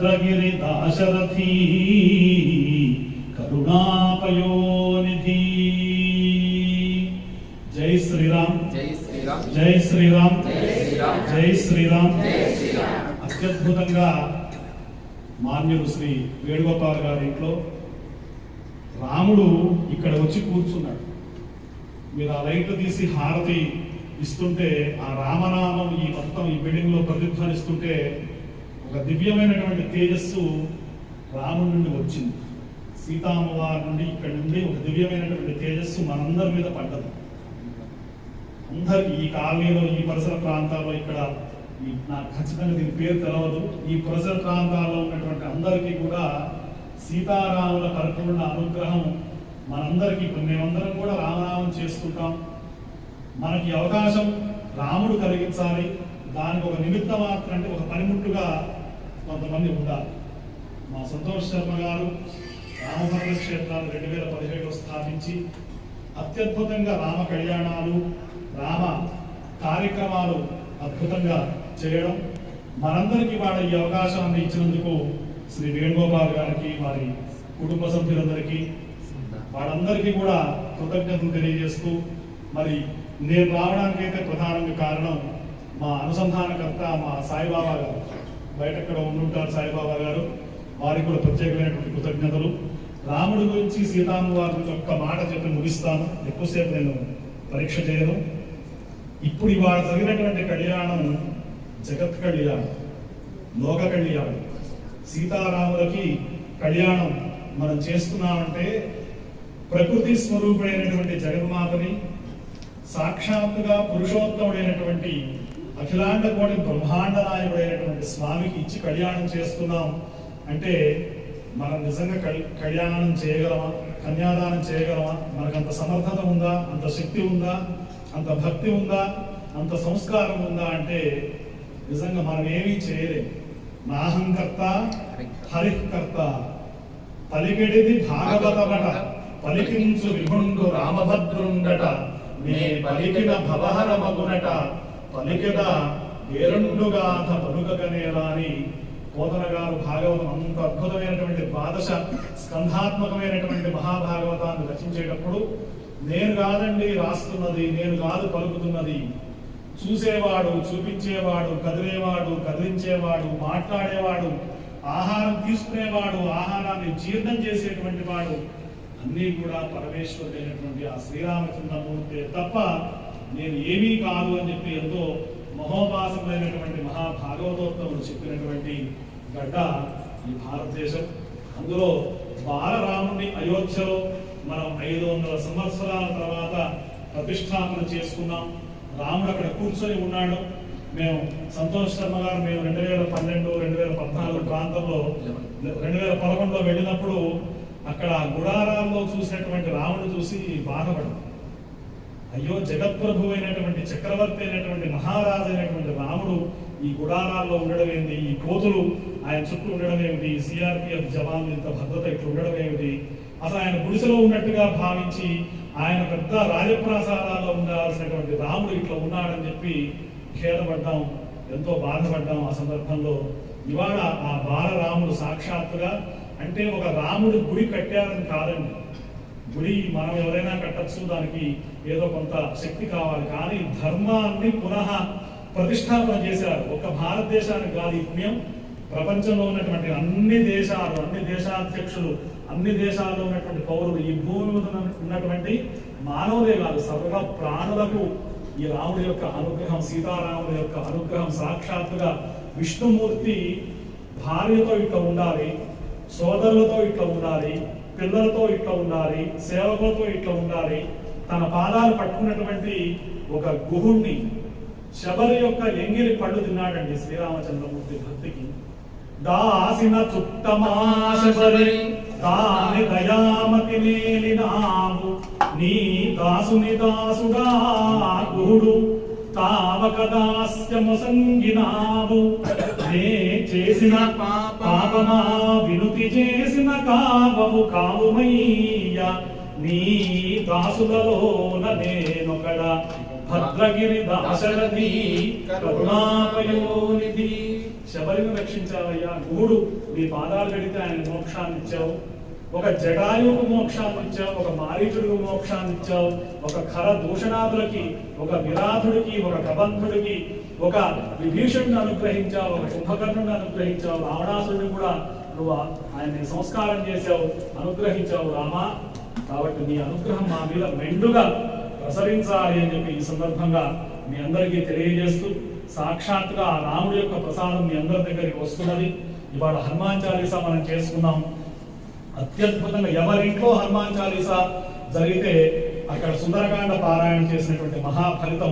భద్రగిరి దాశరథీ కరుణాపయోనిధి. జై శ్రీరామ్, జై శ్రీరామ్, జై శ్రీరామ్, జై శ్రీరామ్. అత్యద్భుతంగా మాన్యుడు శ్రీ వేణుగోపాల్ గారి ఇంట్లో రాముడు ఇక్కడ వచ్చి కూర్చున్నాడు. మీరు ఆ లైట్లు తీసి హారతి ఇస్తుంటే ఆ రామనామం ఈ మొత్తం ఈ బిల్డింగ్ లో ప్రతిధ్వనిస్తుంటే ఒక దివ్యమైనటువంటి తేజస్సు రాముడి నుండి వచ్చింది. సీతామ్మవారి నుండి ఇక్కడి నుండి ఒక దివ్యమైనటువంటి తేజస్సు మనందరి మీద పడ్డది. అందరికి ఈ కాలనీలో ఈ పరిసర ప్రాంతాల్లో ఇక్కడ నాకు ఖచ్చితంగా దీని పేరు తెలవదు, ఈ పరిసర ప్రాంతాల్లో ఉన్నటువంటి అందరికీ కూడా సీతారాముల పరిపూర్ణ అనుగ్రహం మనందరికీ. మేమందరం కూడా రామనామం చేస్తుంటాం. మనకి అవకాశం రాముడు కలిగించాలి, దానికి ఒక నిమిత్త మాత్రం అంటే ఒక పనిముట్టుగా కొంతమంది ఉండాలి. మా సంతోష్ శర్మ గారు రామభద్ర క్షేత్రాలు 2017లో స్థాపించి అత్యద్భుతంగా రామ కళ్యాణాలు, రామ కార్యక్రమాలు అద్భుతంగా చేయడం, మనందరికీ వాళ్ళ ఈ అవకాశాన్ని ఇచ్చినందుకు శ్రీ వేణుగోపాల్ గారికి, వారి కుటుంబ సభ్యులందరికీ, వాళ్ళందరికీ కూడా కృతజ్ఞతలు తెలియజేస్తూ, మరి నేను రావడానికైతే ప్రధానంగా కారణం మా అనుసంధానకర్త మా సాయిబాబా గారు, బయటక్కడ ఉండుంటారు సాయిబాబా గారు, వారికి కూడా ప్రత్యేకమైనటువంటి కృతజ్ఞతలు. రాముడి గురించి సీతామ్మ వారి గురించి ఒక్క మాట చెప్పి ముగిస్తాను, ఎక్కువసేపు నేను పరీక్ష చేయను. ఇప్పుడు ఇవాళ జరిగినటువంటి కళ్యాణం జగత్ కళ్యాణం, లోక కళ్యాణం. సీతారాములకి కళ్యాణం మనం చేస్తున్నామంటే ప్రకృతి స్వరూపుడైనటువంటి జగన్మాతని సాక్షాత్తుగా పురుషోత్తముడైనటువంటి అఖిలాండ కోటి బ్రహ్మాండ నాయకుడైనటువంటి స్వామికి ఇచ్చి కళ్యాణం చేస్తున్నాం అంటే మనం నిజంగా కళ్యాణం చేయగలమా, కన్యాదానం చేయగలమా? మనకంత సమర్థత ఉందా, అంత శక్తి ఉందా, అంత భక్తి ఉందా, అంత సంస్కారం ఉందా అంటే నిజంగా మనం ఏమీ చేయలేము. నాహంకర్త హరికర్త, పలికెడిది భాగవతమట, పలికించు విభుండు రామభద్రుండట, నే పలికిన భవహరమగునట, పలికిన వేరుండుగాథ పలుకగనేలా అని పోతన గారు భాగవతం అంత అద్భుతమైనటువంటి ద్వాదశ స్కంధాత్మకమైనటువంటి మహాభాగవతాన్ని రచించేటప్పుడు నేను కాదండి రాస్తున్నది, నేను కాదు పలుకుతున్నది, చూసేవాడు, చూపించేవాడు, కదిలేవాడు, కదిలించేవాడు, మాట్లాడేవాడు, ఆహారం తీసుకునేవాడు, ఆహారాన్ని జీర్ణం చేసేటువంటి వాడు, అన్నీ కూడా పరమేశ్వరుడైనటువంటి ఆ శ్రీరామచంద్రమూర్తి తప్ప నేను ఏమీ కాదు అని చెప్పి ఎంతో మహోపాసమైనటువంటి మహాభాగవతోత్తములు చెప్పినటువంటి గడ్డ ఈ భారతదేశం. అందులో బాలరాముని అయోధ్యలో మనం 500 సంవత్సరాల తర్వాత ప్రతిష్టాపన చేసుకున్నాం. రాముడు అక్కడ కూర్చొని ఉన్నాడు. మేము సంతోష్ శర్మ గారు మేము 2012, 2014 ప్రాంతంలో 2011లో వెళ్ళినప్పుడు అక్కడ గుడారాల్లో చూసినటువంటి రాముడు చూసి బాధపడ్డాం. అయ్యో, జగత్ప్రభు అయినటువంటి చక్రవర్తి అయినటువంటి మహారాజు అయినటువంటి రాముడు ఈ గుడారాల్లో ఉండడం ఏంటి, ఈ కోతులు ఆయన చుట్టూ ఉండడం ఏమిటి, సిఆర్పిఎఫ్ జవాన్లు ఇంత భద్రత ఇట్లా ఉండడం ఏమిటి, అసలు ఆయన గుడిసెలో ఉన్నట్టుగా భావించి ఆయన పెద్ద రాజప్రాసాదాల్లో ఉండాల్సినటువంటి రాముడు ఇట్లా ఉన్నాడని చెప్పి ఖేదపడ్డాం, ఎంతో బాధపడ్డాం. ఆ సందర్భంలో ఇవాళ ఆ బాలరాముడు సాక్షాత్తుగా అంటే ఒక రాముడు గుడి కట్టారని కాదండి, గుడి మనం ఎవరైనా కట్టచ్చు, దానికి ఏదో కొంత శక్తి కావాలి, కానీ ధర్మాన్ని పునః ప్రతిష్టాపన చేశారు. ఒక భారతదేశానికి కాదు ఈ పుణ్యం, ప్రపంచంలో ఉన్నటువంటి అన్ని దేశాలు, అన్ని దేశాధ్యక్షులు, అన్ని దేశాల్లో ఉన్నటువంటి పౌరులు, ఈ భూమి మీద ఉన్నటువంటి మానవులే కాదు సర్వ ప్రాణులకు ఈ రాముడి యొక్క అనుగ్రహం, సీతారాముడి యొక్క అనుగ్రహం సాక్షాత్తుగా విష్ణుమూర్తి భార్యతో ఇట్లా ఉండాలి, సోదరులతో ఇట్లా ఉండాలి, పిల్లలతో ఇట్లా ఉండాలి, సేవకులతో ఇట్లా ఉండాలి. తన పాదాలు పట్టుకున్నటువంటి ఒక గుహుణ్ణి, శబరి యొక్క ఎంగిలి పళ్ళు తిన్నాడండి శ్రీరామచంద్రమూర్తి భక్తికి. దాసిన చుట్టమాశబరి దాని దయామతి నేలినావు, నీ దాసుని దాసుడా గుహుడు తావక దాస్యము సంగినావు, నే చేసిన పాపమా వినుతి చేసిన కావము కావుమయ్య, నీ దాసులలోన నేనొకడ భద్రగిరి దాశరథి కరుణాపయోనిధి. శబరిని రక్షించావయ్యా, గుహుడు నీ పాదాలు కడితే ఆయన మోక్షాన్ని ఇచ్చావు, ఒక జటాయువుకు మోక్షాన్ని ఇచ్చావు, ఒక మారీచుడికి మోక్షాన్ని ఇచ్చావు, ఒక ఖర దూషణాదులకి, ఒక విరాధుడికి, ఒక కబంధుడికి, ఒక విభీషణుని అనుగ్రహించావు, ఒక కుంభకర్ణుని అనుగ్రహించావు, రావణాసురుడిని కూడా నువ్వు ఆయన్ని సంస్కారం చేశావు, అనుగ్రహించావు రామా. కాబట్టి నీ అనుగ్రహం మా మీద మెండుగా ప్రసరించాలి అని చెప్పి ఈ సందర్భంగా మీ అందరికీ తెలియజేస్తూ, సాక్షాత్గా ఆ రాముడి యొక్క ప్రసాదం మీ అందరి దగ్గరికి వస్తున్నది. ఇవాళ హనుమాన్ చాలీసా మనం చేసుకున్నాం. అత్యద్భుతంగా ఎవరింట్లో హనుమాన్ చాలీసా జరిగితే అక్కడ సుందరకాండ పారాయణ చేసినటువంటి మహాఫలితం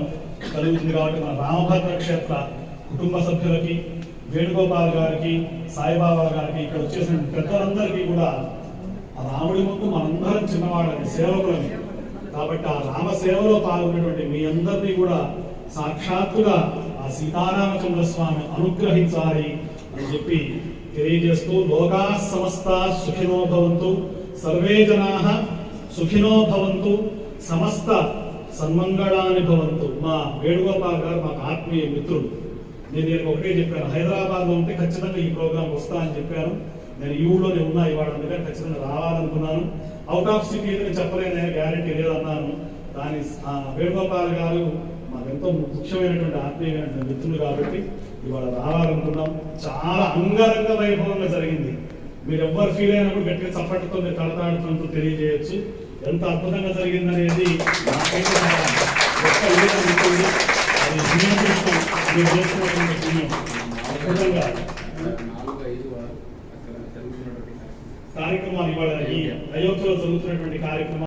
కలుగుతుంది. కాబట్టి మన రామభద్ర క్షేత్ర కుటుంబ సభ్యులకి, వేణుగోపాల్ గారికి, సాయిబాబా గారికి, ఇక్కడ వచ్చేసిన పెద్దలందరికీ కూడా ఆ రాముడి ముందు మనందరం చిన్నవాళ్ళని, సేవకులని. కాబట్టి ఆ రామ సేవలో పాల్గొన్నటువంటి మీ అందరినీ కూడా సాక్షాత్తుగా ఆ సీతారామచంద్ర స్వామి అనుగ్రహించాలి అని చెప్పి తెలియజేస్తూ, లోకా సమస్త సుఖినో భవంతు, సర్వే జనాః సుఖినో భవంతు, సమస్త సన్మంగళాని భవంతు. మా వేణుగోపాల్ గారు మాకు ఆత్మీయ మిత్రుడు. నేను ఒకటే చెప్పాను, హైదరాబాద్లో ఉంటే ఖచ్చితంగా ఈ ప్రోగ్రామ్ వస్తా అని చెప్పాను. నేను ఈ ఊళ్ళోనే ఉన్నా ఇవాళ, అందుకని ఖచ్చితంగా రావాలనుకున్నాను. అవుట్ ఆఫ్ సిటీ చెప్పలేనే గ్యారెంటీ లేదన్నాను. దాని వేణుగోపాల్ గారు మాకెంతో ముఖ్యమైనటువంటి ఆత్మీయమైనటువంటి మిత్రులు కాబట్టి ఇవాళ రావాలనుకున్నాం. చాలా అంగరంగ వైభవంగా జరిగింది. మీరు ఎవ్వరు ఫీల్ అయినప్పుడు గట్టిగా చప్పటితో మీరు కడతాడుతున్నట్టు తెలియజేయచ్చు. ఎంత అద్భుతంగా జరిగిందనేది నాకైతే ఉంటుంది. అది మీరు చేసుకున్నటువంటి పుణ్యం. అద్భుతంగా కార్యక్రమాలు ఇవాళ ఈ అయోధ్యలో జరుగుతున్నటువంటి కార్యక్రమాలు